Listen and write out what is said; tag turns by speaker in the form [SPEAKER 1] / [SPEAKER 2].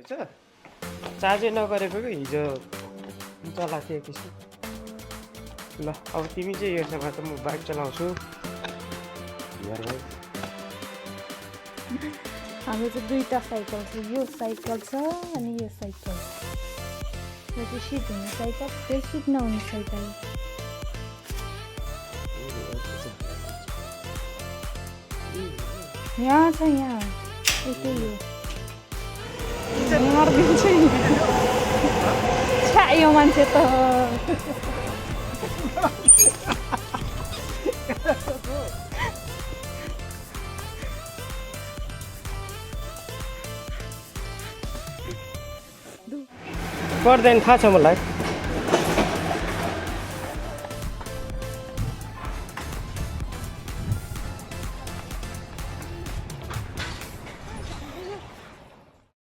[SPEAKER 1] छ चार्जै नगरेको कि हिजो चलाएको थिएँ एकैछिन ल अब तिमी चाहिँ यो समय त म बाइक चलाउँछु यार भाइ
[SPEAKER 2] हाम्रो चाहिँ दुईवटा साइकल छ यो साइकल छ अनि यो साइकल यो चाहिँ सिट हुने साइकल त्यो सिट नहुने साइकल यहाँ छ यहाँ यतै यो मर्दिन्छ नि छ्या यो मान्छे त
[SPEAKER 1] पर्दैन थाहा छ मलाई